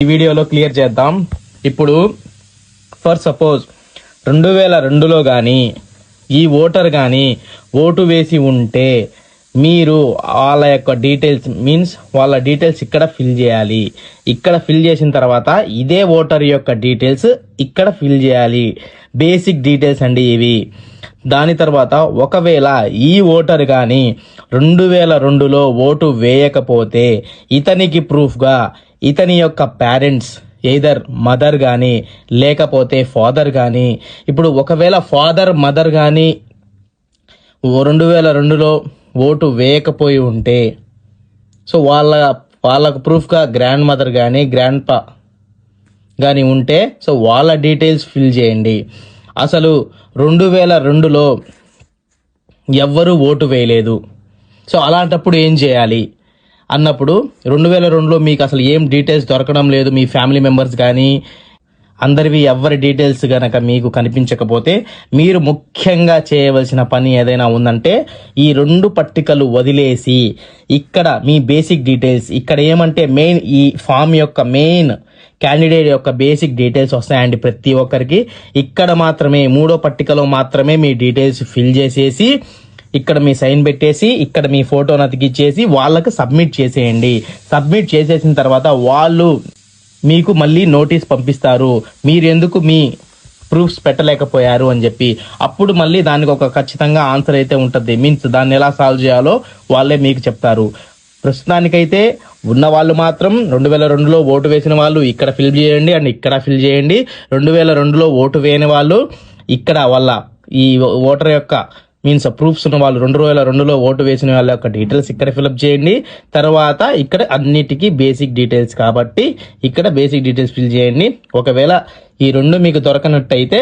ఈ వీడియోలో క్లియర్ చేద్దాం. ఇప్పుడు ఫర్ సపోజ్ 2002లో కానీ ఈ ఓటర్ కానీ ఓటు వేసి ఉంటే మీరు వాళ్ళ యొక్క డీటెయిల్స్ వాళ్ళ డీటెయిల్స్ ఇక్కడ ఫిల్ చేయాలి. ఇక్కడ ఫిల్ చేసిన తర్వాత ఇదే ఓటర్ యొక్క డీటెయిల్స్ ఇక్కడ ఫిల్ చేయాలి. బేసిక్ డీటెయిల్స్ అండి ఇవి. దాని తర్వాత ఒకవేళ ఈ ఓటర్ కానీ 2002లో ఓటు వేయకపోతే ఇతనికి ప్రూఫ్గా ఇతని యొక్క పేరెంట్స్ ఎయిదర్ మదర్ కానీ లేకపోతే ఫాదర్ కానీ, ఇప్పుడు ఒకవేళ ఫాదర్ మదర్ కానీ 2002లో ఓటు వేయకపోయి ఉంటే సో వాళ్ళకు ప్రూఫ్గా గ్రాండ్ మదర్ కానీ గ్రాండ్ పా కానీ ఉంటే సో వాళ్ళ డీటెయిల్స్ ఫిల్ చేయండి. అసలు 2002లో ఎవ్వరూ ఓటు వేయలేదు, సో అలాంటప్పుడు ఏం చేయాలి అన్నప్పుడు 2002లో మీకు అసలు ఏం డీటెయిల్స్ దొరకడం లేదు, మీ ఫ్యామిలీ మెంబర్స్ కానీ అందరివి ఎవరి డీటెయిల్స్ గనక మీకు కనిపించకపోతే మీరు ముఖ్యంగా చేయవలసిన పని ఏదైనా ఉందంటే ఈ 2 పట్టికలు వదిలేసి ఇక్కడ మీ బేసిక్ డీటెయిల్స్ ఇక్కడ ఏమంటే మెయిన్ ఈ ఫామ్ యొక్క మెయిన్ క్యాండిడేట్ యొక్క బేసిక్ డీటెయిల్స్ వస్తాయండి ప్రతి ఒక్కరికి. ఇక్కడ మాత్రమే 3వ పట్టికలో మాత్రమే మీ డీటెయిల్స్ ఫిల్ చేసేసి ఇక్కడ మీ సైన్ పెట్టేసి ఇక్కడ మీ ఫోటోను అతికిచ్చేసి వాళ్ళకి సబ్మిట్ చేసేయండి. సబ్మిట్ చేసేసిన తర్వాత వాళ్ళు మీకు మళ్ళీ నోటీస్ పంపిస్తారు, మీరు ఎందుకు మీ ప్రూఫ్స్ పెట్టలేకపోయారు అని చెప్పి. అప్పుడు మళ్ళీ దానికి ఒక ఖచ్చితంగా ఆన్సర్ అయితే ఉంటుంది. దాన్ని ఎలా సాల్వ్ చేయాలో వాళ్ళే మీకు చెప్తారు. ప్రస్తుతానికైతే ఉన్న వాళ్ళు మాత్రం 2002లో ఓటు వేసిన వాళ్ళు ఇక్కడ ఫిల్ చేయండి అండ్ ఇక్కడ ఫిల్ చేయండి. 2002లో ఓటు వేయని వాళ్ళు ఇక్కడ వాళ్ళ ఈ ఓటర్ యొక్క ప్రూఫ్స్ ఉన్న వాళ్ళు 2002లో ఓటు వేసిన వాళ్ళ యొక్క డీటెయిల్స్ ఇక్కడ ఫిల్అప్ చేయండి. తర్వాత ఇక్కడ అన్నిటికీ బేసిక్ డీటెయిల్స్ కాబట్టి ఇక్కడ బేసిక్ డీటెయిల్స్ ఫిల్ చేయండి. ఒకవేళ ఈ 2 మీకు దొరకనట్టయితే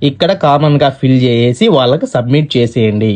ఇక్కడ కామన్గా ఫిల్ చేసి వాళ్ళకి సబ్మిట్ చేసేయండి.